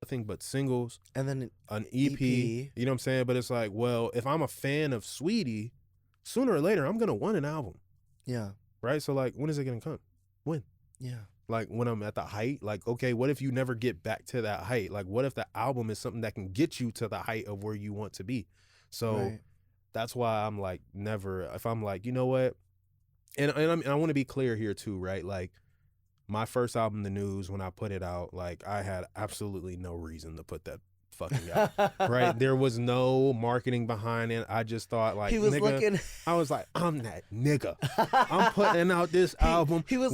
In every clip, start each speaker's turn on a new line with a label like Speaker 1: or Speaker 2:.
Speaker 1: nothing but singles,
Speaker 2: and then
Speaker 1: an EP. You know what I'm saying? But it's like, well, if I'm a fan of Sweetie, sooner or later I'm gonna want an album.
Speaker 2: Yeah.
Speaker 1: Right. So like, when is it gonna come? When?
Speaker 2: Yeah.
Speaker 1: Like when I'm at the height. Like, okay, what if you never get back to that height? Like, what if the album is something that can get you to the height of where you want to be? So that's why I'm like, never. If I'm like, you know what? And I want to be clear here too, right? Like, my first album, The News, when I put it out, like, I had absolutely no reason to put that fucking out, right? There was no marketing behind it. I just thought, like,
Speaker 2: he was
Speaker 1: nigga,
Speaker 2: looking.
Speaker 1: I was like, I'm that nigga. I'm putting out this album.
Speaker 2: He was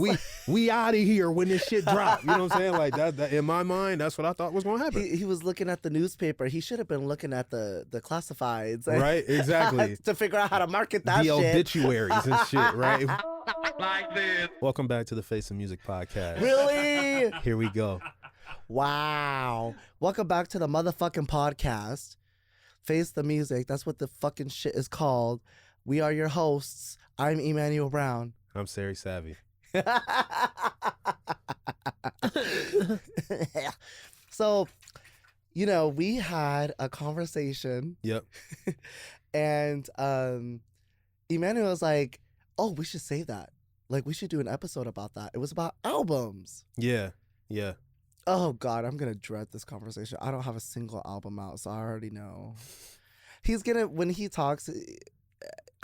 Speaker 1: we out of here when this shit drop. You know what I'm saying? Like, that in my mind, that's what I thought was going to happen.
Speaker 2: He was looking at the newspaper. He should have been looking at the classifieds.
Speaker 1: Right, exactly.
Speaker 2: To figure out how to market that
Speaker 1: the
Speaker 2: shit.
Speaker 1: Obituaries and shit, right? Like this. Welcome back to the Face of Music podcast.
Speaker 2: Really?
Speaker 1: Here we go.
Speaker 2: Wow. Welcome back to the motherfucking podcast. Face the Music. That's what the fucking shit is called. We are your hosts. I'm Emanuel Brown.
Speaker 1: I'm Sarey Savvy.
Speaker 2: So, you know, we had a conversation.
Speaker 1: Yep.
Speaker 2: And Emanuel was like, oh, we should save that. Like, we should do an episode about that. It was about albums.
Speaker 1: Yeah. Yeah.
Speaker 2: Oh, God, I'm going to dread this conversation. I don't have a single album out, so I already know. He's going to, when he talks,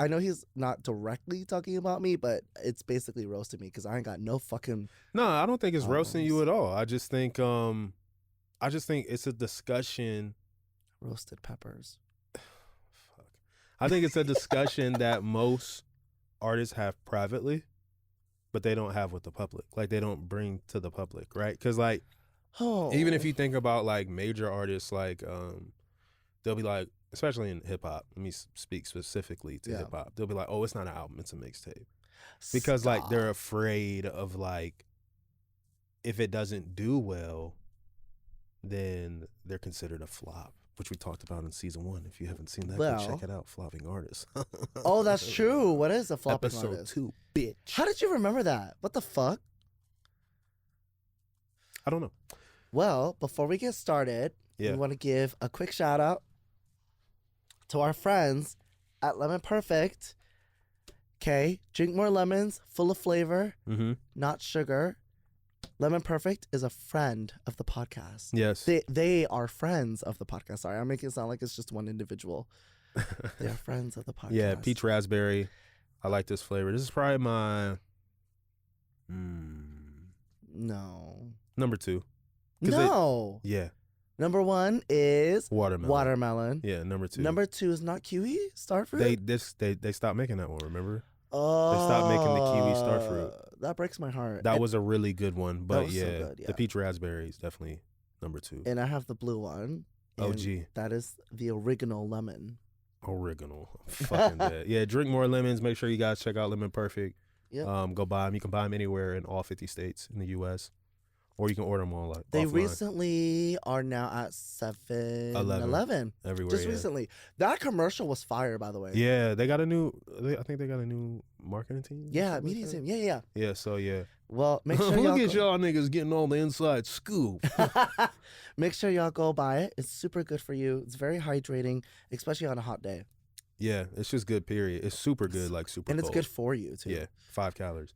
Speaker 2: I know he's not directly talking about me, but it's basically roasting me because I ain't got no fucking
Speaker 1: No, I don't think it's
Speaker 2: albums.
Speaker 1: roasting you at all. I just think it's a discussion.
Speaker 2: Roasted peppers.
Speaker 1: Fuck. I think it's a discussion that most artists have privately, but they don't have with the public. Like, they don't bring to the public, right? Because, like, even if you think about, like, major artists, like, they'll be like, especially in hip-hop, let me speak specifically to hip-hop, they'll be like, oh, it's not an album, it's a mixtape. Because, like, they're afraid of, like, if it doesn't do well, then they're considered a flop, which we talked about in season 1. If you haven't seen that, go check it out. Flopping Artists.
Speaker 2: Oh, that's true. What is a flopping
Speaker 1: Episode
Speaker 2: artist?
Speaker 1: 2, bitch.
Speaker 2: How did you remember that? What the fuck?
Speaker 1: I don't know.
Speaker 2: Well, before we get started, we want to give a quick shout out to our friends at Lemon Perfect. Okay, drink more lemons, full of flavor, not sugar. Lemon Perfect is a friend of the podcast.
Speaker 1: Yes.
Speaker 2: They are friends of the podcast. Sorry, I'm making it sound like it's just one individual. They are friends of the podcast.
Speaker 1: Yeah, peach raspberry. I like this flavor. This is probably my number 2.
Speaker 2: No.
Speaker 1: Yeah.
Speaker 2: Number 1 is
Speaker 1: watermelon. Yeah, number 2.
Speaker 2: Number 2 is not kiwi, starfruit.
Speaker 1: They stopped making that one, remember?
Speaker 2: Oh,
Speaker 1: they stopped making the kiwi starfruit.
Speaker 2: That breaks my heart.
Speaker 1: That was a really good one, but
Speaker 2: was so good, yeah.
Speaker 1: The peach raspberry is definitely number 2.
Speaker 2: And I have the blue one.
Speaker 1: OG.
Speaker 2: That is the original lemon.
Speaker 1: Original. I'm fucking dead. Yeah, drink more lemons. Make sure you guys check out Lemon Perfect.
Speaker 2: Yep.
Speaker 1: Go buy them. You can buy them anywhere in all 50 states in the U.S. Or you can order them all.
Speaker 2: They
Speaker 1: offline.
Speaker 2: recently are now at 7-Eleven.
Speaker 1: Everywhere.
Speaker 2: Just recently. That commercial was fire, by the way.
Speaker 1: Yeah, they got a new. I think they got a new marketing team.
Speaker 2: Yeah, media team. Yeah.
Speaker 1: Yeah. So yeah.
Speaker 2: Well, make sure
Speaker 1: look at y'all niggas getting all the inside scoop.
Speaker 2: Make sure y'all go buy it. It's super good for you. It's very hydrating, especially on a hot day.
Speaker 1: Yeah, it's just good. Period. It's super good, like super.
Speaker 2: And
Speaker 1: cold.
Speaker 2: it's good for you too.
Speaker 1: Yeah, 5 calories.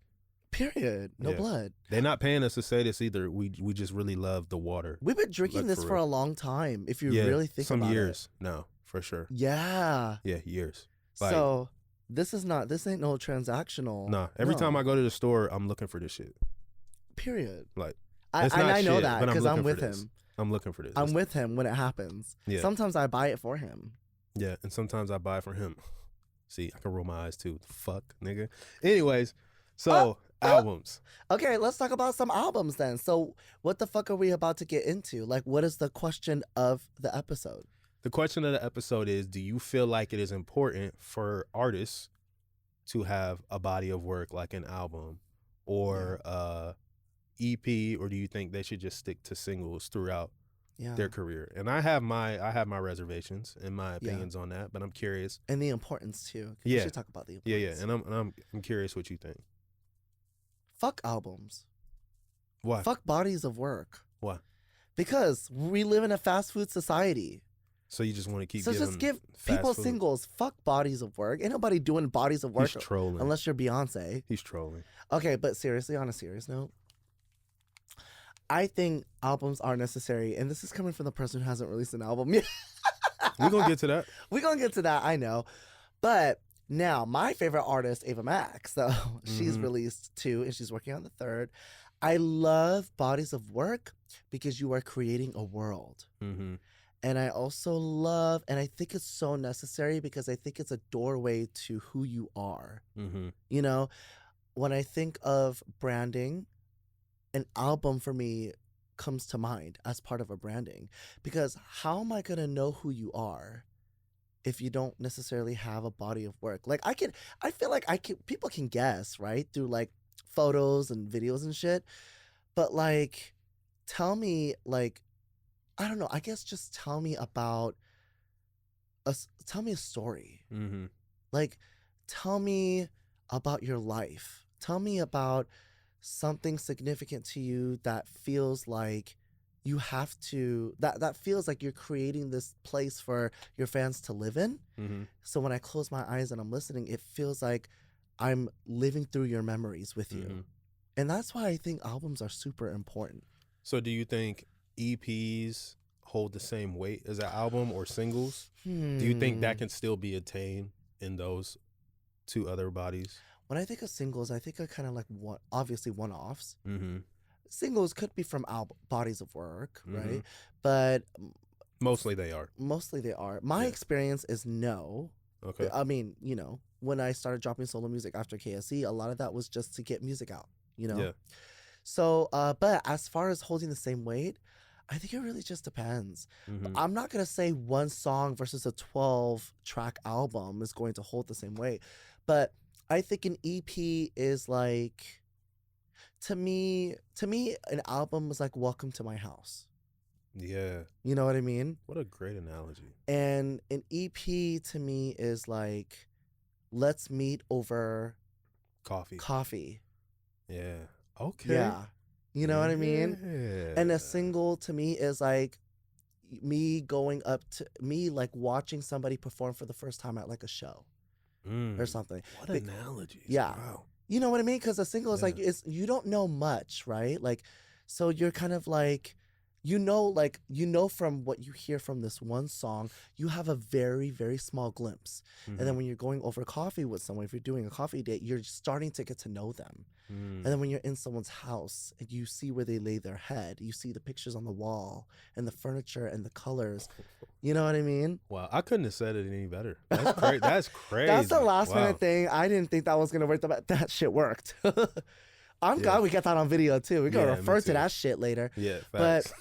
Speaker 2: Period. No blood.
Speaker 1: They're not paying us to say this either. We just really love the water.
Speaker 2: We've been drinking this for a long time. If you really think about it.
Speaker 1: Some years. No, for sure.
Speaker 2: Yeah.
Speaker 1: Yeah, years.
Speaker 2: Like, so this ain't no transactional.
Speaker 1: Nah. Every time I go to the store, I'm looking for this shit.
Speaker 2: Period.
Speaker 1: Like,
Speaker 2: I know that because I'm with him.
Speaker 1: I'm looking for this.
Speaker 2: I'm with him when it happens. Yeah. Sometimes I buy it for him.
Speaker 1: Yeah, and sometimes I buy it for him. See, I can roll my eyes too. Fuck, nigga. Anyways, so albums.
Speaker 2: Okay, let's talk about some albums then. So what the fuck are we about to get into? Like, what is the question of the episode?
Speaker 1: The question of the episode is, do you feel like it is important for artists to have a body of work like an album or EP, or do you think they should just stick to singles throughout their career? And I have my reservations and my opinions on that, but I'm curious.
Speaker 2: And the importance too. We should talk about the importance.
Speaker 1: Yeah. And I'm curious what you think.
Speaker 2: Fuck albums.
Speaker 1: Why?
Speaker 2: Fuck bodies of work.
Speaker 1: Why?
Speaker 2: Because we live in a fast food society.
Speaker 1: So you just want to keep
Speaker 2: so
Speaker 1: giving
Speaker 2: just give
Speaker 1: fast
Speaker 2: people
Speaker 1: food.
Speaker 2: singles. Fuck bodies of work. Ain't nobody doing bodies of work.
Speaker 1: He's trolling.
Speaker 2: Unless you're Beyonce.
Speaker 1: He's trolling.
Speaker 2: Okay, but seriously, on a serious note, I think albums are necessary, and this is coming from the person who hasn't released an album yet.
Speaker 1: We're gonna get to that.
Speaker 2: We're gonna get to that, I know. But now, my favorite artist, Ava Max, so she's released 2, and she's working on the 3rd. I love bodies of work because you are creating a world.
Speaker 1: Mm-hmm.
Speaker 2: And I also love, and I think it's so necessary because I think it's a doorway to who you are.
Speaker 1: Mm-hmm.
Speaker 2: You know, when I think of branding, an album for me comes to mind as part of a branding. Because how am I going to know who you are if you don't necessarily have a body of work? Like I feel like people can guess, right? Through like photos and videos and shit. But like, tell me, like, I don't know. I guess just tell me about tell me a story.
Speaker 1: Mm-hmm.
Speaker 2: Like, tell me about your life. Tell me about something significant to you that feels like you have to. That feels like you're creating this place for your fans to live in.
Speaker 1: Mm-hmm.
Speaker 2: So when I close my eyes and I'm listening, it feels like I'm living through your memories with you.
Speaker 1: Mm-hmm.
Speaker 2: And that's why I think albums are super important.
Speaker 1: So do you think EPs hold the same weight as an album or singles? Do you think that can still be attained in those 2 other bodies?
Speaker 2: When I think of singles, I think of kind of like obviously one-offs.
Speaker 1: Mm-hmm.
Speaker 2: Singles could be from bodies of work, right? But
Speaker 1: mostly they are.
Speaker 2: Mostly they are. My experience is no.
Speaker 1: Okay.
Speaker 2: I mean, you know, when I started dropping solo music after KSE, a lot of that was just to get music out, you know?
Speaker 1: Yeah.
Speaker 2: So, but as far as holding the same weight, I think it really just depends.
Speaker 1: Mm-hmm.
Speaker 2: I'm not going to say one song versus a 12-track album is going to hold the same weight. But I think an EP is like, to me, an album is like Welcome to My House.
Speaker 1: Yeah.
Speaker 2: You know what I mean?
Speaker 1: What a great analogy.
Speaker 2: And an EP to me is like, let's meet over coffee.
Speaker 1: Yeah. Okay.
Speaker 2: Yeah. You know what I mean?
Speaker 1: Yeah.
Speaker 2: And a single to me is like me going up to me, like watching somebody perform for the first time at like a show or something.
Speaker 1: What analogies.
Speaker 2: Yeah.
Speaker 1: Wow.
Speaker 2: You know what I mean? Because a single is like, you don't know much, right? Like, so you're kind of like, you know from what you hear from this one song, you have a very, very small glimpse.
Speaker 1: Mm-hmm.
Speaker 2: And then when you're going over coffee with someone, if you're doing a coffee date, you're starting to get to know them. And then when you're in someone's house and you see where they lay their head, you see the pictures on the wall and the furniture and the colors. You know what I mean?
Speaker 1: Wow, I couldn't have said it any better. That's crazy. That's crazy.
Speaker 2: That's the last minute thing. I didn't think that was going to work. That shit worked. I'm glad we got that on video too. We're going to refer to that shit later.
Speaker 1: Yeah, facts.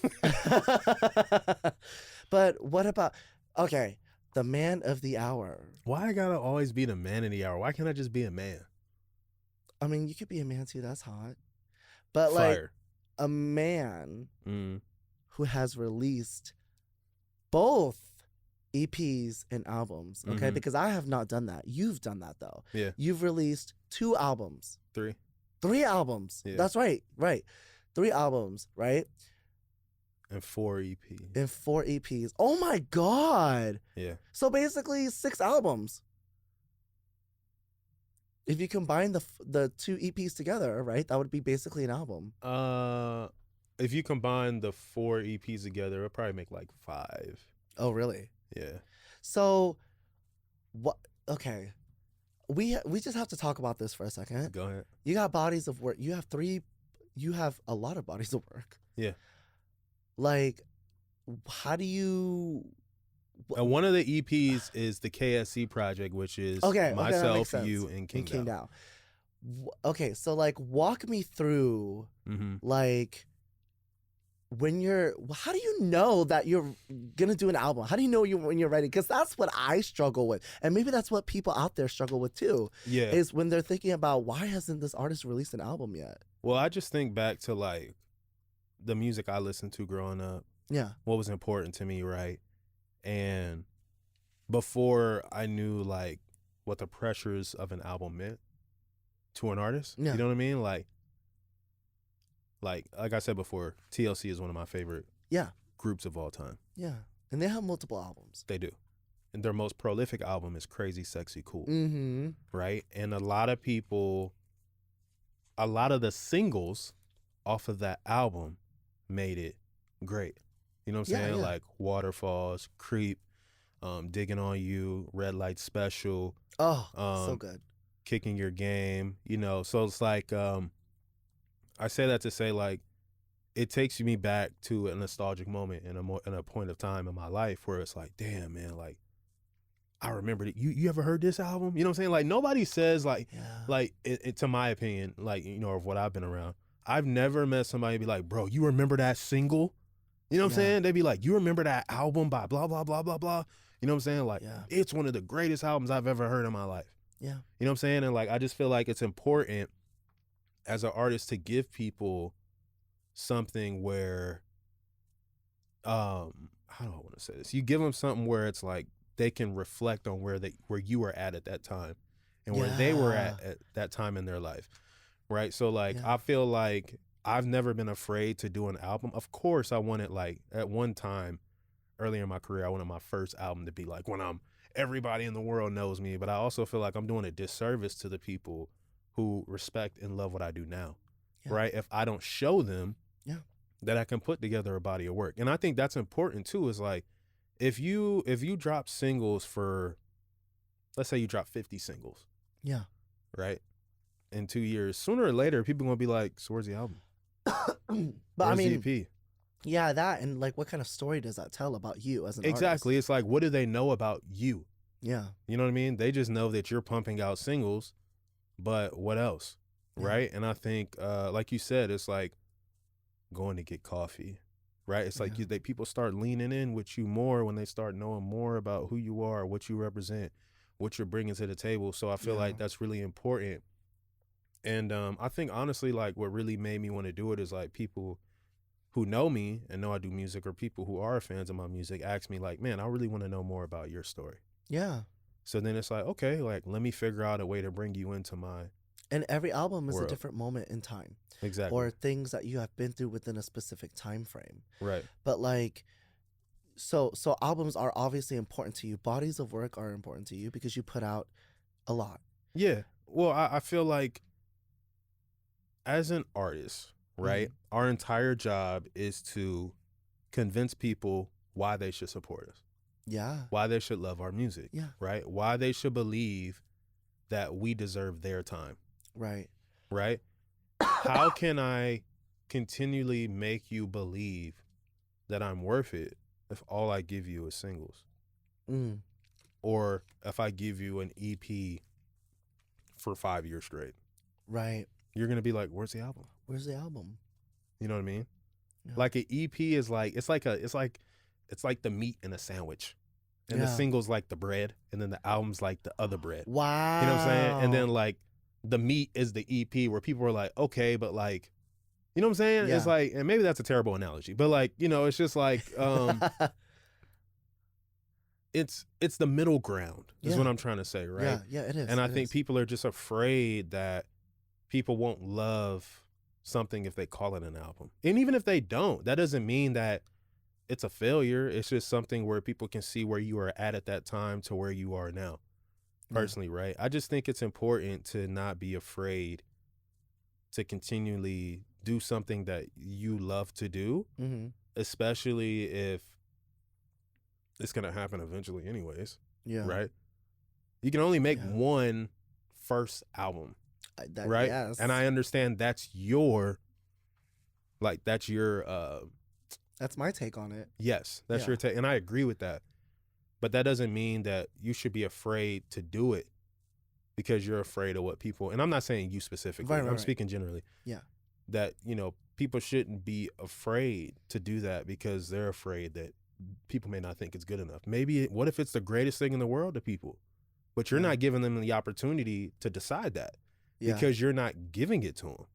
Speaker 2: But what about, okay, the man of the hour.
Speaker 1: Why I gotta always be the man of the hour? Why can't I just be a man?
Speaker 2: I mean, you could be a man too. That's hot. But
Speaker 1: Fire.
Speaker 2: like a man who has released both EPs and albums, okay? Because I have not done that. You've done that though.
Speaker 1: Yeah.
Speaker 2: You've released 2 albums.
Speaker 1: 3
Speaker 2: albums.
Speaker 1: Yeah.
Speaker 2: That's right. 3 albums, right?
Speaker 1: And 4 EPs.
Speaker 2: And 4 EPs. Oh my God.
Speaker 1: Yeah.
Speaker 2: So basically 6 albums. If you combine the 2 EPs together, right, that would be basically an album.
Speaker 1: If you combine the 4 EPs together, it'll probably make like 5.
Speaker 2: Oh, really?
Speaker 1: Yeah.
Speaker 2: So, what? Okay, we just have to talk about this for a second.
Speaker 1: Go ahead.
Speaker 2: You got bodies of work. You have 3. You have a lot of bodies of work.
Speaker 1: Yeah.
Speaker 2: Like, how do you?
Speaker 1: And one of the EPs is the KSC project, which is myself, you, and King Dow.
Speaker 2: Okay, so like walk me through like how do you know that you're gonna do an album? How do you know when you're ready? Because that's what I struggle with, and maybe that's what people out there struggle with too.
Speaker 1: Yeah,
Speaker 2: is when they're thinking about why hasn't this artist released an album yet?
Speaker 1: Well, I just think back to like the music I listened to growing up.
Speaker 2: Yeah, what
Speaker 1: was important to me, right? And before I knew like what the pressures of an album meant to an artist, you know what I mean? Like I said before, TLC is one of my favorite groups of all time.
Speaker 2: Yeah. And they have multiple albums.
Speaker 1: They do. And their most prolific album is Crazy, Sexy, Cool.
Speaker 2: Mm-hmm.
Speaker 1: Right? And a lot of the singles off of that album made it great. You know what I'm saying? Like Waterfalls, Creep, Digging on You, Red Light Special.
Speaker 2: Oh, so good.
Speaker 1: Kicking Your Game. You know, so it's like, I say that to say, like, it takes me back to a nostalgic moment in a point of time in my life where it's like, damn, man, like, I remember that. You ever heard this album? You know what I'm saying? Like, nobody says, like, it, to my opinion, like, you know, of what I've been around, I've never met somebody be like, bro, you remember that single? You know what I'm saying? They'd be like, you remember that album by blah, blah, blah, blah, blah. You know what I'm saying? Like, it's one of the greatest albums I've ever heard in my life. Yeah. You know what I'm saying? And, like, I just feel like it's important as an artist to give people something where, how do I want to say this? You give them something where it's like they can reflect on where you were at that time and where they were at that time in their life, right? So, like, I feel like I've never been afraid to do an album. Of course, I wanted, like, at one time earlier in my career, I wanted my first album to be like when everybody in the world knows me, but I also feel like I'm doing a disservice to the people who respect and love what I do now, right? If I don't show them that I can put together a body of work. And I think that's important too, is like, if you drop singles for, let's say you drop 50 singles. Yeah. Right? In 2 years, sooner or later, people are going to be like, so where's the album?
Speaker 2: But
Speaker 1: where's
Speaker 2: I mean,
Speaker 1: the EP?
Speaker 2: Yeah, that, and like, what kind of story does that tell about you as an artist?
Speaker 1: Exactly. It's like, what do they know about you?
Speaker 2: Yeah.
Speaker 1: You know what I mean? They just know that you're pumping out singles, but what else? Right? And I think, like you said, it's like going to get coffee, right? It's like people start leaning in with you more when they start knowing more about who you are, what you represent, what you're bringing to the table. So I feel like that's really important. And I think, honestly, like, what really made me want to do it is, like, people who know me and know I do music, or people who are fans of my music, ask me, like, man, I really want to know more about your story. Yeah. So then it's like, okay, like, let me figure out a way to bring you into my
Speaker 2: And every album is a different moment in time.
Speaker 1: Exactly.
Speaker 2: Or things that you have been through within a specific time frame.
Speaker 1: Right.
Speaker 2: But, like, so albums are obviously important to you. Bodies of work are important to you because you put out a lot.
Speaker 1: Yeah. Well, I feel like as an artist, right, our entire job is to convince people why they should support us. Yeah. Why they should love our music. Yeah. Right? Why they should believe that we deserve their time. Right. Right? How can I continually make you believe that I'm worth it if all I give you is singles? Or if I give you an EP for 5 years straight? Right. You're going to be like, where's the album?
Speaker 2: Where's the album?
Speaker 1: You know what I mean? Yeah. Like, an EP is like, it's like the meat in a sandwich. And the single's like the bread, and then the album's like the other bread. Wow. You know what I'm saying? And then, like, the meat is the EP, where people are like, okay, but, like, you know what I'm saying? Yeah. It's like, and maybe that's a terrible analogy, but, like, you know, it's just like, it's the middle ground is what I'm trying to say, right?
Speaker 2: Yeah, it is.
Speaker 1: And I think people are just afraid that people won't love something if they call it an album. And even if they don't, that doesn't mean that it's a failure. It's just something where people can see where you are at that time to where you are now. Personally, right? I just think it's important to not be afraid to continually do something that you love to do, especially if it's going to happen eventually anyways. Yeah. Right? You can only make one first album, right? Yes. And I understand that's your that's
Speaker 2: my take on it.
Speaker 1: Yes, that's your take. And I agree with that. But that doesn't mean that you should be afraid to do it because you're afraid of what people, and I'm not saying you specifically, I'm speaking generally. Yeah. That, you know, people shouldn't be afraid to do that because they're afraid that people may not think it's good enough. Maybe, what if it's the greatest thing in the world to people, but you're not giving them the opportunity to decide that because you're not giving it to them.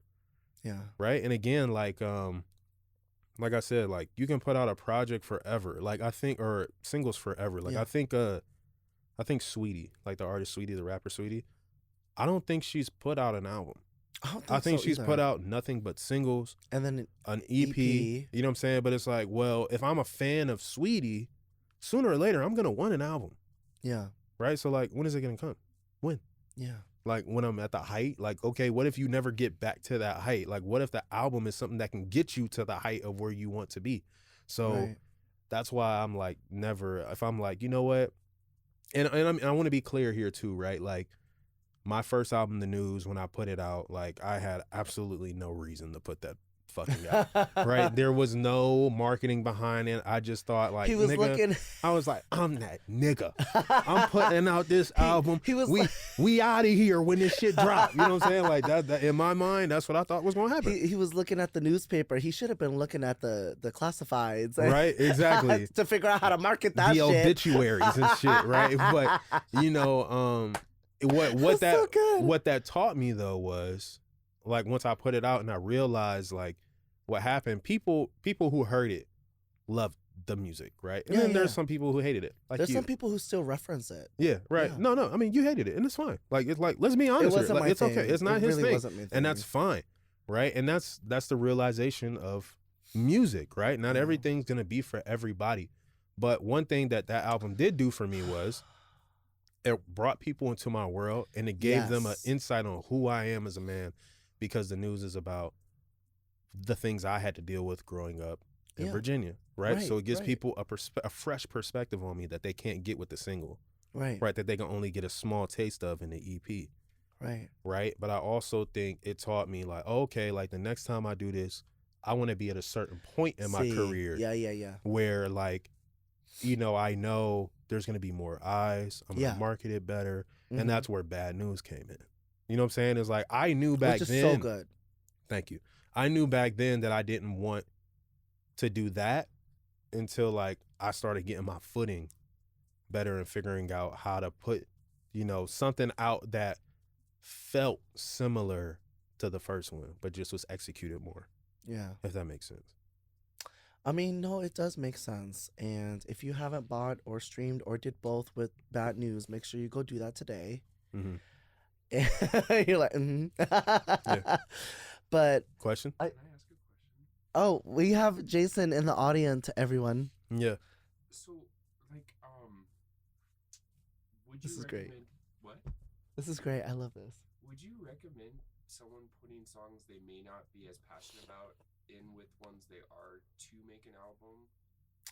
Speaker 1: Yeah. Right. And again, like I said, like, you can put out a project forever. Like, I think, or singles forever. Like, I think Sweetie, like the artist Sweetie, the rapper Sweetie, I don't think she's put out an album. I think she's put out nothing but singles
Speaker 2: and then
Speaker 1: an EP. You know what I'm saying? But it's like, well, if I'm a fan of Sweetie, sooner or later I'm gonna want an album.
Speaker 2: Yeah.
Speaker 1: Right. So like, when is it gonna come? When?
Speaker 2: Yeah.
Speaker 1: Like when I'm at the height. Like, okay, what if you never get back to that height? Like, what if the album is something that can get you to the height of where you want to be? So that's why I'm like, never. If I'm like, you know what, and I want to be clear here too, right? Like, my first album, The News, when I put it out, like, I had absolutely no reason to put that fucking out, right? There was no marketing behind it. I just thought, like, I was like, I'm that nigga. I'm putting out this album. We out of here when this shit drop. You know what I'm saying? Like, that in my mind, that's what I thought was going to happen.
Speaker 2: He was looking at the newspaper. He should have been looking at the classifieds.
Speaker 1: Right, exactly.
Speaker 2: To figure out how to market that shit.
Speaker 1: The obituaries and shit, right? But, you know, what that taught me though was, like, once I put it out and I realized, like, what happened, people who heard it loved the music, right? And then there's some people who hated it. Like,
Speaker 2: there's some people who still reference it.
Speaker 1: Yeah, right. Yeah. No, I mean, you hated it, and it's fine. Like, it's like, let's be honest here. Like, it's okay. It's not his thing, and that's fine, right? And that's the realization of music, right? Not everything's gonna be for everybody, but one thing that album did do for me was, it brought people into my world, and it gave them an insight on who I am as a man, because The News is about the things I had to deal with growing up in Virginia, right? So it gives people a fresh perspective on me that they can't get with the single, right? That they can only get a small taste of in the EP, right? But I also think it taught me, like, okay, like, the next time I do this, I want to be at a certain point in my career, where, like, you know, I know there's going to be more eyes. I'm going to market it better. And that's where Bad News came in. You know what I'm saying? It's like, I knew back then. Which is so good. Thank you. I knew back then that I didn't want to do that until, like, I started getting my footing better and figuring out how to put, you know, something out that felt similar to the first one, but just was executed more. Yeah. If that makes sense.
Speaker 2: I mean, no, it does make sense. And if you haven't bought or streamed or did both with Bad News, make sure you go do that today. You're like, yeah. But
Speaker 1: question?
Speaker 3: Can I ask a question?
Speaker 2: Oh, we have Jason in the audience, everyone.
Speaker 1: Yeah.
Speaker 3: So, like, would you
Speaker 2: This is
Speaker 3: recommend,
Speaker 2: great.
Speaker 3: What?
Speaker 2: This is great. I love this.
Speaker 3: Would you recommend someone putting songs they may not be as passionate about in with ones they are to make an album?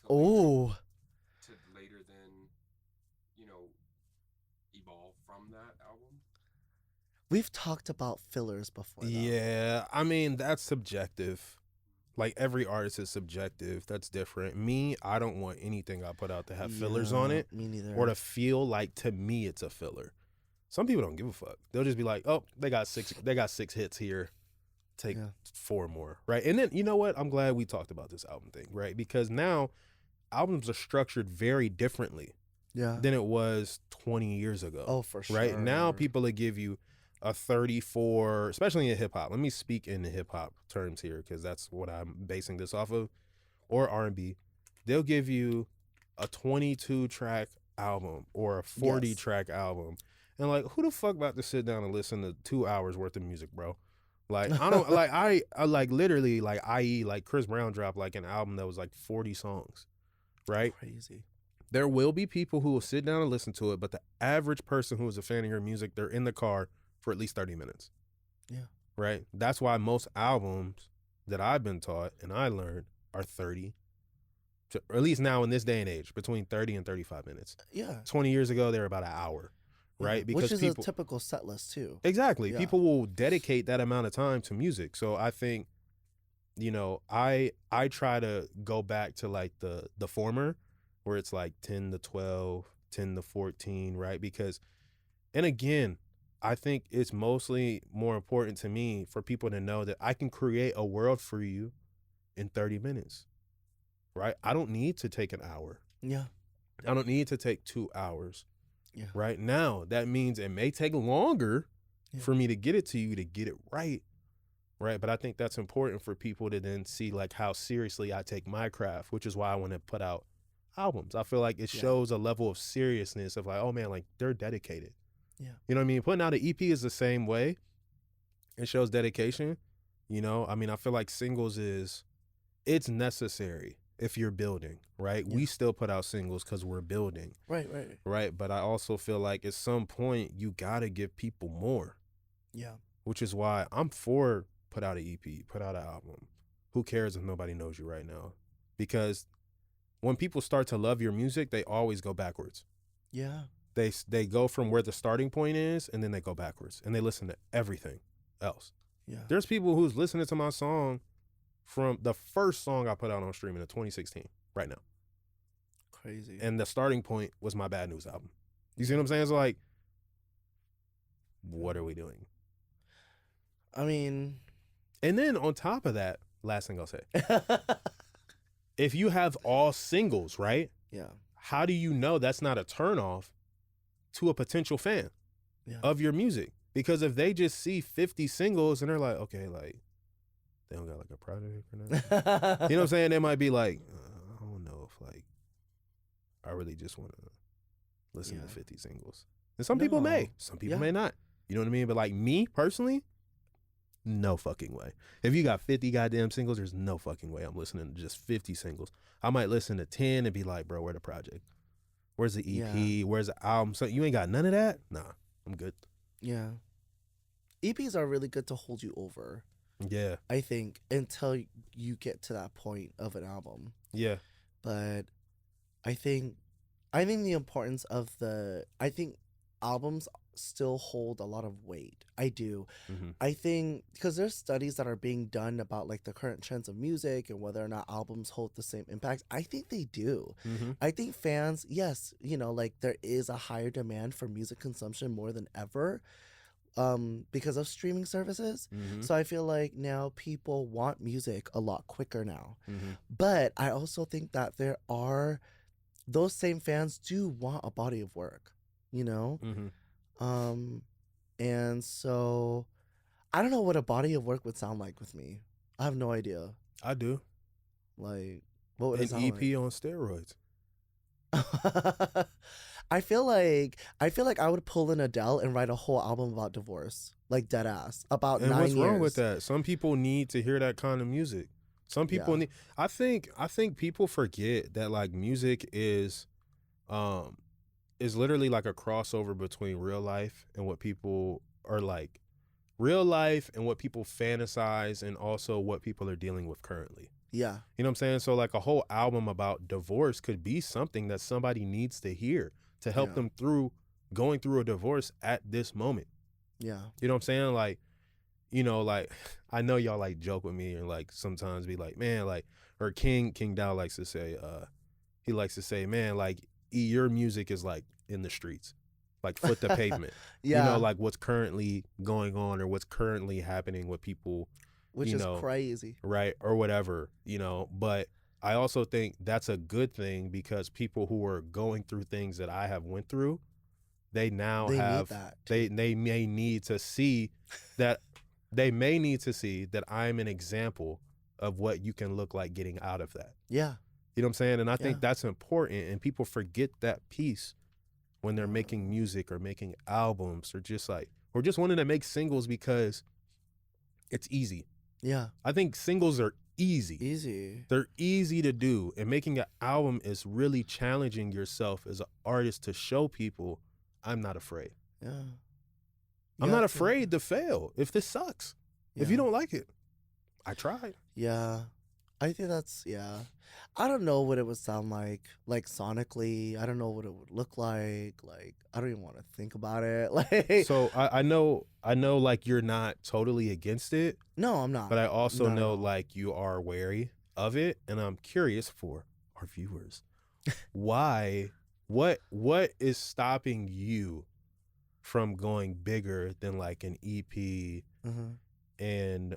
Speaker 3: To later then, you know, evolve from that album?
Speaker 2: We've talked about fillers before, though.
Speaker 1: Yeah, I mean, that's subjective. Like, every artist is subjective. That's different. Me, I don't want anything I put out to have fillers on it.
Speaker 2: Me neither.
Speaker 1: Or to feel like, to me, it's a filler. Some people don't give a fuck. They'll just be like, oh, they got six hits here. Take 4 more, right? And then, you know what? I'm glad we talked about this album thing, right? Because now albums are structured very differently than it was 20 years ago.
Speaker 2: Oh, for sure.
Speaker 1: Right? Now people will give you a 34, especially in hip hop. Let me speak in the hip hop terms here, because that's what I'm basing this off of, or R&B. They'll give you a 22 track album or a 40 track album. And, like, who the fuck about to sit down and listen to 2 hours worth of music, bro? Like, I don't, like, I like, literally, like, i.e., like, Chris Brown dropped, like, an album that was like 40 songs, right?
Speaker 2: Crazy.
Speaker 1: There will be people who will sit down and listen to it, but the average person who is a fan of your music, they're in the car for at least 30 minutes. Yeah. Right? That's why most albums that I've been taught and I learned are 30, or at least now in this day and age, between 30 and 35 minutes. Yeah. 20 years ago, they were about an hour. Right?
Speaker 2: Because which is a typical set list too.
Speaker 1: Exactly. Yeah. People will dedicate that amount of time to music. So I think, you know, I try to go back to, like, the former, where it's like 10 to 12, 10 to 14, right? Because, and again, I think it's mostly more important to me for people to know that I can create a world for you in 30 minutes, right? I don't need to take an hour. Yeah. I don't need to take 2 hours. Yeah. Right now, that means it may take longer for me to get it to you, to get it right. Right. But I think that's important for people to then see, like, how seriously I take my craft, which is why I want to put out albums. I feel like it shows a level of seriousness of, like, oh man, like, they're dedicated. Yeah. You know what I mean? Putting out an EP is the same way. It shows dedication. You know, I mean, I feel like singles it's necessary if you're building, right?
Speaker 2: Yeah.
Speaker 1: We still put out singles because we're building.
Speaker 2: Right.
Speaker 1: But I also feel like at some point you got to give people more.
Speaker 2: Yeah.
Speaker 1: Which is why I'm for put out an EP, put out an album. Who cares if nobody knows you right now? Because when people start to love your music, they always go backwards.
Speaker 2: Yeah.
Speaker 1: They go from where the starting point is, and then they go backwards, and they listen to everything else.
Speaker 2: Yeah.
Speaker 1: There's people who's listening to my song from the first song I put out on streaming in 2016 right now.
Speaker 2: Crazy.
Speaker 1: And the starting point was my Bad News album. You see what I'm saying? It's like, what are we doing?
Speaker 2: I mean...
Speaker 1: And then on top of that, last thing I'll say, if you have all singles, right?
Speaker 2: Yeah.
Speaker 1: How do you know that's not a turnoff to a potential fan of your music? Because if they just see 50 singles and they're like, okay, like, they don't got like a project or nothing. You know what I'm saying? They might be like, I don't know if like, I really just want to listen to 50 singles. And some people may, some people may not. You know what I mean? But like me personally, no fucking way. If you got 50 goddamn singles, there's no fucking way I'm listening to just 50 singles. I might listen to 10 and be like, bro, where's the project? Where's the EP? Yeah. Where's the album? So you ain't got none of that? Nah, I'm good.
Speaker 2: Yeah. EPs are really good to hold you over.
Speaker 1: Yeah.
Speaker 2: I think until you get to that point of an album.
Speaker 1: Yeah.
Speaker 2: But I think the importance of I think albums still hold a lot of weight. I do. Mm-hmm. I think because there's studies that are being done about like the current trends of music and whether or not albums hold the same impact. I think they do. Mm-hmm. I think fans, yes, you know, like there is a higher demand for music consumption more than ever because of streaming services. Mm-hmm. So I feel like now people want music a lot quicker now. Mm-hmm. But I also think that those same fans do want a body of work, you know? Mm-hmm. And so I don't know what a body of work would sound like with me. I have no idea.
Speaker 1: I do.
Speaker 2: Like, what would it sound
Speaker 1: like? An EP
Speaker 2: on
Speaker 1: steroids.
Speaker 2: I feel like I would pull in Adele and write a whole album about divorce, like dead ass, about 9 years. And what's wrong
Speaker 1: with that? Some people need to hear that kind of music. Some people need. I think people forget that like music is literally like a crossover between real life and what people are like, real life and what people fantasize, and also what people are dealing with currently.
Speaker 2: Yeah.
Speaker 1: You know what I'm saying? So like a whole album about divorce could be something that somebody needs to hear to help them through going through a divorce at this moment.
Speaker 2: Yeah.
Speaker 1: You know what I'm saying? Like, you know, like I know y'all like joke with me and like sometimes be like, man, like, or King Dow likes to say, he likes to say, man, like your music is like in the streets, like foot to pavement. You know, like what's currently going on or what's currently happening with people,
Speaker 2: which is crazy,
Speaker 1: right? Or whatever, you know. But I also think that's a good thing because people who are going through things that I have went through, they now have they may need to see that I'm an example of what you can look like getting out of that.
Speaker 2: Yeah.
Speaker 1: You know what I'm saying? And I think that's important, and people forget that piece when they're making music or making albums or just wanting to make singles because it's easy.
Speaker 2: Yeah.
Speaker 1: I think singles are easy.
Speaker 2: Easy.
Speaker 1: They're easy to do, and making an album is really challenging yourself as an artist to show people I'm not afraid.
Speaker 2: Yeah.
Speaker 1: I'm not afraid to fail if this sucks. Yeah. If you don't like it, I tried.
Speaker 2: Yeah. I think I don't know what it would sound like sonically. I don't know what it would look like. Like, I don't even want to think about it. Like,
Speaker 1: so I know like you're not totally against it.
Speaker 2: No, I'm not.
Speaker 1: But I also know like you are wary of it, and I'm curious for our viewers. Why? What is stopping you from going bigger than like an EP? Mm-hmm. And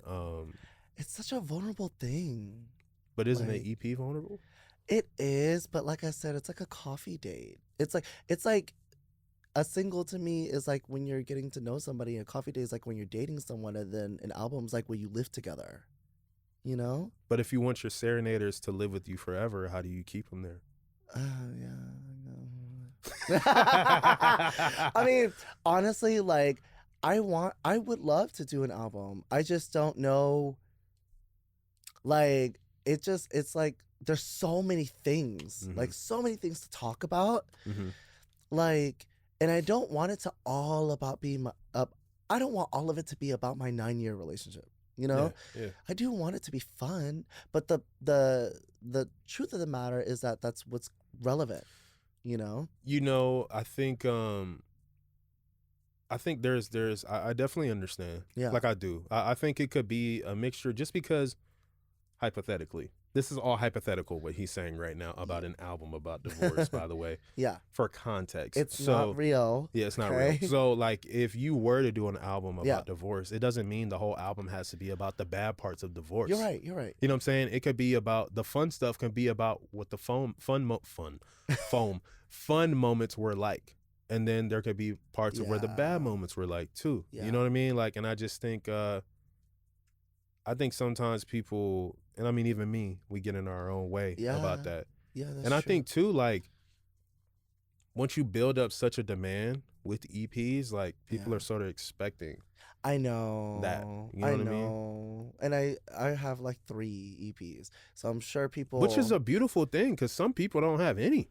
Speaker 2: it's such a vulnerable thing.
Speaker 1: But isn't an EP vulnerable?
Speaker 2: It is, but like I said, it's like a coffee date. It's like a single to me is like when you're getting to know somebody. A coffee date is like when you're dating someone, and then an album's like when you live together. You know?
Speaker 1: But if you want your serenaders to live with you forever, how do you keep them there?
Speaker 2: I mean, honestly, like I would love to do an album. I just don't know. Like, it's like there's so many things, like so many things to talk about. Like, and I don't want it to all about being I don't want all of it to be about my 9-year relationship. You know, I do want it to be fun, but the truth of the matter is that that's what's relevant. You know,
Speaker 1: I think there's I definitely understand.
Speaker 2: Yeah.
Speaker 1: Like I do. I think it could be a mixture just because hypothetically. This is all hypothetical what he's saying right now about an album about divorce, by the way.
Speaker 2: Yeah.
Speaker 1: For context.
Speaker 2: It's not real.
Speaker 1: Yeah, it's not real. So like if you were to do an album about divorce, it doesn't mean the whole album has to be about the bad parts of divorce.
Speaker 2: You're right.
Speaker 1: You know what I'm saying? It could be about the fun stuff can be about what the fun moments were like. And then there could be parts of where the bad moments were like too. Yeah. You know what I mean? Like, and I just think I think sometimes people, and I mean even me, we get in our own way about that.
Speaker 2: Yeah, that's
Speaker 1: and I think too, like, once you build up such a demand with EPs, like people are sort of expecting.
Speaker 2: I know
Speaker 1: that. You know what I mean?
Speaker 2: And I have like 3 EPs, so I'm sure people.
Speaker 1: Which is a beautiful thing because some people don't have any.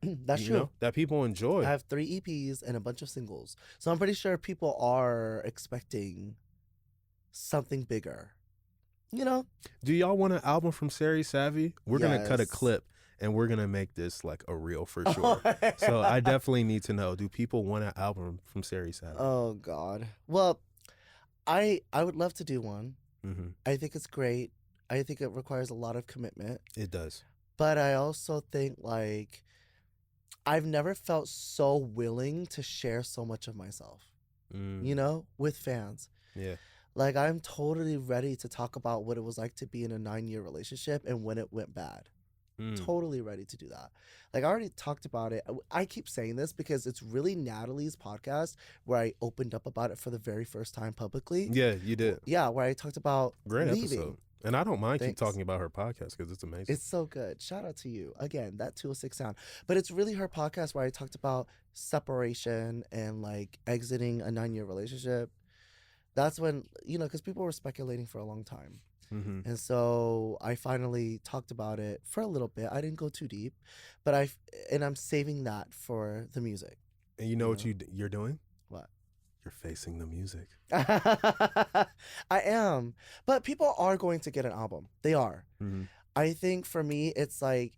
Speaker 2: That's true.
Speaker 1: Know, that people enjoy.
Speaker 2: I have 3 EPs and a bunch of singles, so I'm pretty sure people are expecting something bigger. You know?
Speaker 1: Do y'all want an album from Sarey Savvy? We're gonna cut a clip and we're gonna make this like a reel for sure. So I definitely need to know: do people want an album from Sarey Savvy?
Speaker 2: Oh God. Well, I would love to do one. I think it's great. I think it requires a lot of commitment.
Speaker 1: It does.
Speaker 2: But I also think like I've never felt so willing to share so much of myself. You know, with fans.
Speaker 1: Yeah.
Speaker 2: Like, I'm totally ready to talk about what it was like to be in a 9-year relationship and when it went bad. Totally ready to do that. Like, I already talked about it. I keep saying this because it's really Natalie's podcast where I opened up about it for the very first time publicly.
Speaker 1: Yeah, you did.
Speaker 2: Yeah, where I talked about leaving. Episode.
Speaker 1: And I don't mind keep talking about her podcast because it's amazing.
Speaker 2: It's so good. Shout out to you. Again, that 206 sound. But it's really her podcast where I talked about separation and, like, exiting a 9-year relationship. That's when, you know, because people were speculating for a long time. And so I finally talked about it for a little bit. I didn't go too deep, but I'm saving that for the music.
Speaker 1: And you know what you're doing?
Speaker 2: What?
Speaker 1: You're facing the music.
Speaker 2: I am. But people are going to get an album. They are. I think for me, it's like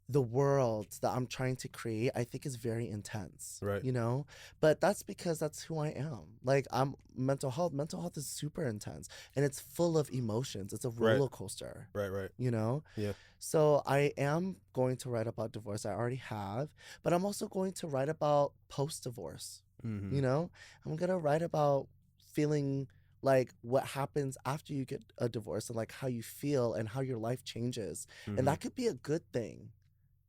Speaker 2: the world that I'm trying to create, I think is very intense.
Speaker 1: Right.
Speaker 2: You know? But that's because that's who I am. Like, I'm mental health. Mental health is super intense. And it's full of emotions. It's a roller coaster.
Speaker 1: Right.
Speaker 2: You know?
Speaker 1: Yeah.
Speaker 2: So I am going to write about divorce. I already have. But I'm also going to write about post-divorce. You know? I'm going to write about feeling like what happens after you get a divorce and like how you feel and how your life changes. And that could be a good thing.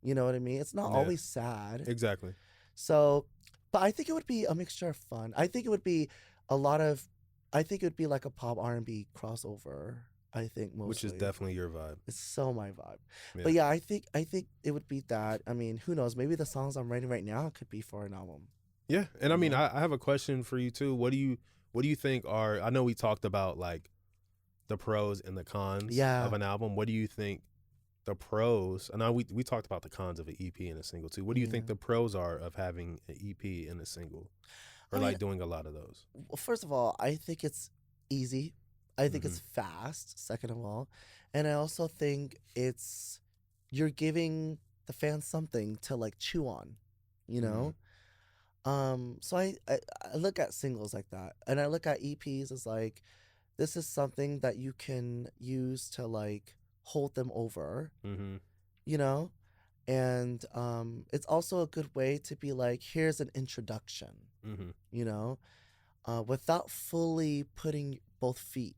Speaker 2: You know what I mean? It's not always sad.
Speaker 1: Exactly.
Speaker 2: So, but I think it would be a mixture of fun. I think it would be I think it would be like a pop R&B crossover. I think mostly.
Speaker 1: Which is definitely your vibe.
Speaker 2: It's so my vibe. Yeah. But yeah, I think it would be that. I mean, who knows? Maybe the songs I'm writing right now could be for an album.
Speaker 1: Yeah. And I mean, I have a question for you too. What do you think are, I know we talked about like the pros and the cons of an album. What do you think the pros, and we talked about the cons of an EP and a single too. What do you think the pros are of having an EP and a single, or like doing a lot of those?
Speaker 2: Well, first of all, I think it's easy. I think it's fast, second of all. And I also think you're giving the fans something to like chew on, you know? So I look at singles like that, and I look at EPs as like, this is something that you can use to like hold them over, you know? And it's also a good way to be like, here's an introduction, you know? Without fully putting both feet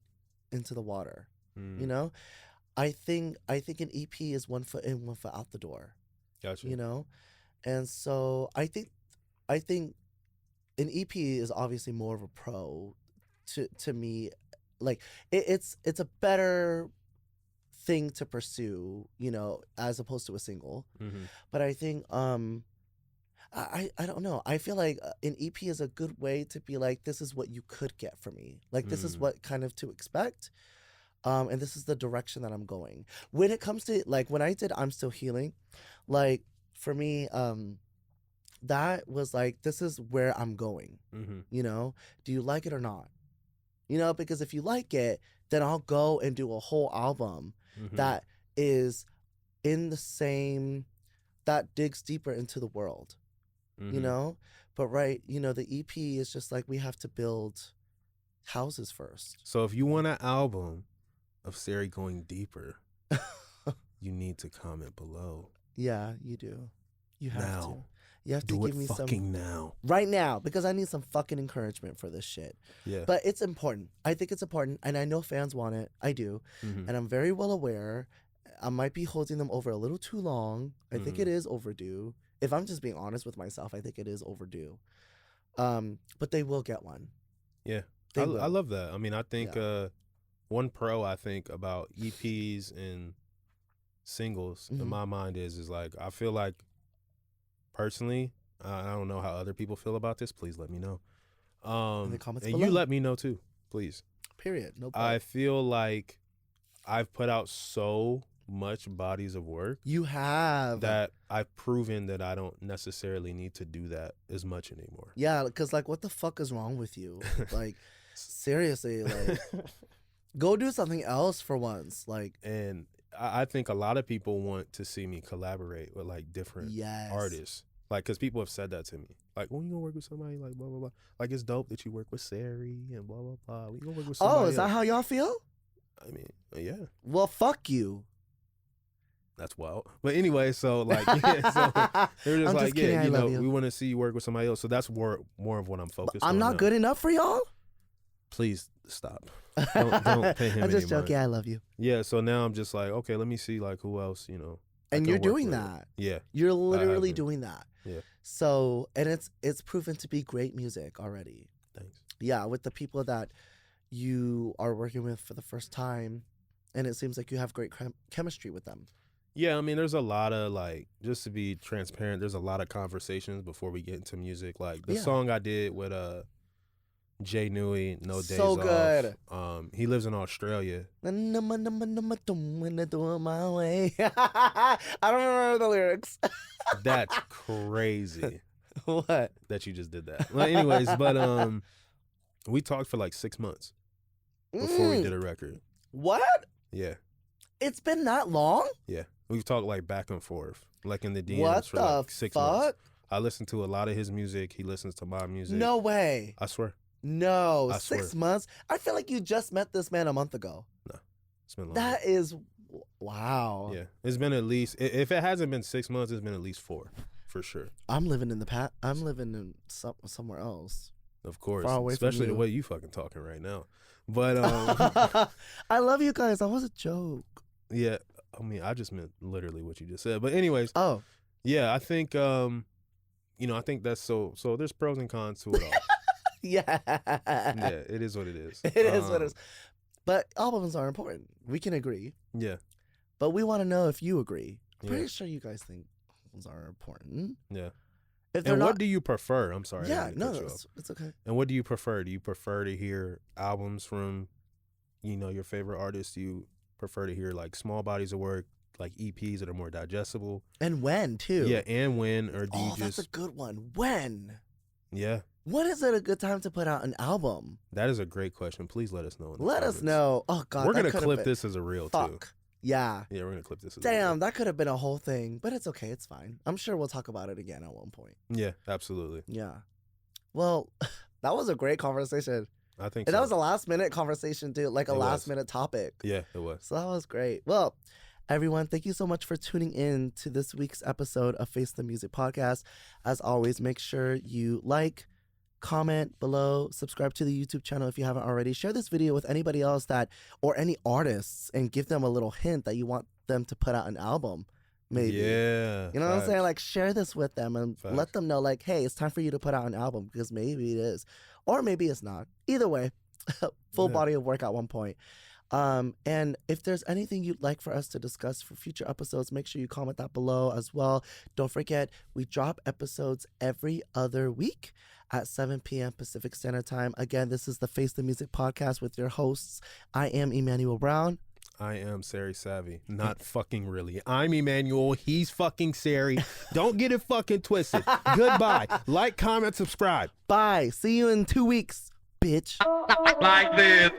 Speaker 2: into the water, you know? I think an EP is 1 foot in, 1 foot out the door.
Speaker 1: Gotcha.
Speaker 2: You know? And so I think an EP is obviously more of a pro to me. Like it's a better thing to pursue, you know, as opposed to a single. But I think I don't know. I feel like an EP is a good way to be like, this is what you could get from me. Like, this is what kind of to expect. And this is the direction that I'm going. When it comes to, like, when I did I'm Still Healing, like, for me, that was like, this is where I'm going. You know? Do you like it or not? You know, because if you like it, then I'll go and do a whole album that is in the same, that digs deeper into the world. You know? But right, you know, the EP is just like, we have to build houses first.
Speaker 1: So if you want an album of Sarey going deeper, you need to comment below.
Speaker 2: Yeah, you do. You have
Speaker 1: now.
Speaker 2: to. You have to
Speaker 1: Do
Speaker 2: give
Speaker 1: it
Speaker 2: me
Speaker 1: fucking
Speaker 2: some
Speaker 1: now.
Speaker 2: right now, because I need some fucking encouragement for this shit.
Speaker 1: Yeah.
Speaker 2: But it's important. I think it's important, and I know fans want it. I do. And I'm very well aware. I might be holding them over a little too long. I think it is overdue. If I'm just being honest with myself, I think it is overdue. But they will get one.
Speaker 1: Yeah. I love that. I mean, I think one pro I think about EPs and singles in my mind is like, I feel like personally, I don't know how other people feel about this. Please let me know.
Speaker 2: In the comments
Speaker 1: and
Speaker 2: below.
Speaker 1: you let me know too, please.
Speaker 2: Period. No problem.
Speaker 1: I feel like I've put out so much bodies of work.
Speaker 2: You have.
Speaker 1: That I've proven that I don't necessarily need to do that as much anymore.
Speaker 2: Yeah, because like, what the fuck is wrong with you? Like, seriously, like, go do something else for once. Like,
Speaker 1: and I think a lot of people want to see me collaborate with like different artists. Like, because people have said that to me. Like, when you gonna work with somebody like blah, blah, blah. Like, it's dope that you work with Sarey and blah, blah, blah. We gonna work with somebody
Speaker 2: is that how y'all feel?
Speaker 1: I mean, yeah.
Speaker 2: Well, fuck you.
Speaker 1: That's wild. But anyway, so like, yeah, so they're just
Speaker 2: I'm
Speaker 1: like,
Speaker 2: just kidding,
Speaker 1: you know,
Speaker 2: you.
Speaker 1: we want to see you work with somebody else. So that's more of what I'm focused on.
Speaker 2: I'm not
Speaker 1: now.
Speaker 2: good enough for y'all?
Speaker 1: Please stop. Don't pay him
Speaker 2: I'm just
Speaker 1: any
Speaker 2: joking.
Speaker 1: mind.
Speaker 2: I love you.
Speaker 1: Yeah, so now I'm just like, okay, let me see like who else, you know.
Speaker 2: And you're doing that.
Speaker 1: Yeah.
Speaker 2: You're literally doing that.
Speaker 1: Yeah.
Speaker 2: So, and it's proven to be great music already.
Speaker 1: Thanks.
Speaker 2: Yeah, with the people that you are working with for the first time, and it seems like you have great chemistry with them.
Speaker 1: Yeah, I mean, there's a lot of like, just to be transparent, there's a lot of conversations before we get into music. Like the song I did with Jay Newey, No Days
Speaker 2: so good.
Speaker 1: Off. He lives in Australia.
Speaker 2: I don't remember the lyrics.
Speaker 1: That's crazy.
Speaker 2: What?
Speaker 1: That you just did that. Well, anyways, but we talked for like 6 months before we did a record.
Speaker 2: What?
Speaker 1: Yeah.
Speaker 2: It's been that long?
Speaker 1: Yeah. We've talked like back and forth, like in the DMs
Speaker 2: what
Speaker 1: for
Speaker 2: the
Speaker 1: like 6
Speaker 2: fuck?
Speaker 1: months. I listen to a lot of his music. He listens to my music.
Speaker 2: No way.
Speaker 1: I swear.
Speaker 2: No,
Speaker 1: I
Speaker 2: 6
Speaker 1: swear.
Speaker 2: months? I feel like you just met this man a month ago.
Speaker 1: No, it's been long.
Speaker 2: That is, wow.
Speaker 1: Yeah, it's been at least, if it hasn't been 6 months, it's been at least 4, for sure.
Speaker 2: I'm living in the past. I'm living in somewhere else.
Speaker 1: Of course,
Speaker 2: Far away
Speaker 1: especially
Speaker 2: from
Speaker 1: the
Speaker 2: you.
Speaker 1: way you fucking talking right now. But
Speaker 2: I love you guys. That was a joke.
Speaker 1: yeah, I mean, I just meant literally what you just said. But anyways,
Speaker 2: Oh,
Speaker 1: yeah, I think you know, I think that's so there's pros and cons to it all.
Speaker 2: yeah.
Speaker 1: Yeah, it is what it is.
Speaker 2: It is what it is. But albums are important. We can agree.
Speaker 1: Yeah.
Speaker 2: But we want to know if you agree.
Speaker 1: Yeah.
Speaker 2: Pretty sure you guys think albums are important.
Speaker 1: Yeah.
Speaker 2: If they're
Speaker 1: And
Speaker 2: not,
Speaker 1: what do you prefer? I'm sorry. I
Speaker 2: yeah,
Speaker 1: didn't mean
Speaker 2: no,
Speaker 1: to cut you off.
Speaker 2: it's okay.
Speaker 1: And what do you prefer? Do you prefer to hear albums from, you know, your favorite artists? Do you prefer to hear like small bodies of work, like EPs that are more digestible?
Speaker 2: And when too?
Speaker 1: Yeah, and when, or do you
Speaker 2: that's
Speaker 1: just?
Speaker 2: a good one. When?
Speaker 1: Yeah,
Speaker 2: When is it a good time to put out an album?
Speaker 1: that is a great question. Please let us know. In the
Speaker 2: Let us
Speaker 1: comments.
Speaker 2: know. Oh God,
Speaker 1: We're
Speaker 2: that
Speaker 1: gonna
Speaker 2: could've
Speaker 1: clip
Speaker 2: been-
Speaker 1: this as a reel too.
Speaker 2: Fuck. Yeah.
Speaker 1: Yeah, we're gonna clip this as a
Speaker 2: Damn,
Speaker 1: reel.
Speaker 2: that could have been a whole thing, but it's okay. It's fine. I'm sure we'll talk about it again at one point.
Speaker 1: Yeah, absolutely.
Speaker 2: Yeah. Well, that was a great conversation.
Speaker 1: I think
Speaker 2: And
Speaker 1: so.
Speaker 2: that was a last minute conversation too, like a
Speaker 1: It was.
Speaker 2: last minute topic.
Speaker 1: Yeah, it was.
Speaker 2: So that was great. Well, everyone, thank you so much for tuning in to this week's episode of Face the Music Podcast. As always, make sure you like, comment below, subscribe to the YouTube channel if you haven't already. Share this video with anybody else or any artists and give them a little hint that you want them to put out an album. Maybe.
Speaker 1: Yeah.
Speaker 2: You know what I'm saying?
Speaker 1: facts.
Speaker 2: Like, share this with them and
Speaker 1: Facts.
Speaker 2: let them know, like, hey, it's time for you to put out an album, because maybe it is. Or maybe it's not. Either way, full
Speaker 1: Yeah.
Speaker 2: body of work at one point. And if there's anything you'd like for us to discuss for future episodes, make sure you comment that below as well. Don't forget, we drop episodes every other week at 7 p.m. Pacific Standard Time. Again, this is the Face the Music podcast with your hosts. I am Emanuel Brown.
Speaker 1: I am Sarey Savvy. Not fucking really. I'm Emanuel. He's fucking Sarey. Don't get it fucking twisted. Goodbye. Like, comment, subscribe.
Speaker 2: Bye. See you in 2 weeks, bitch.
Speaker 4: Like this.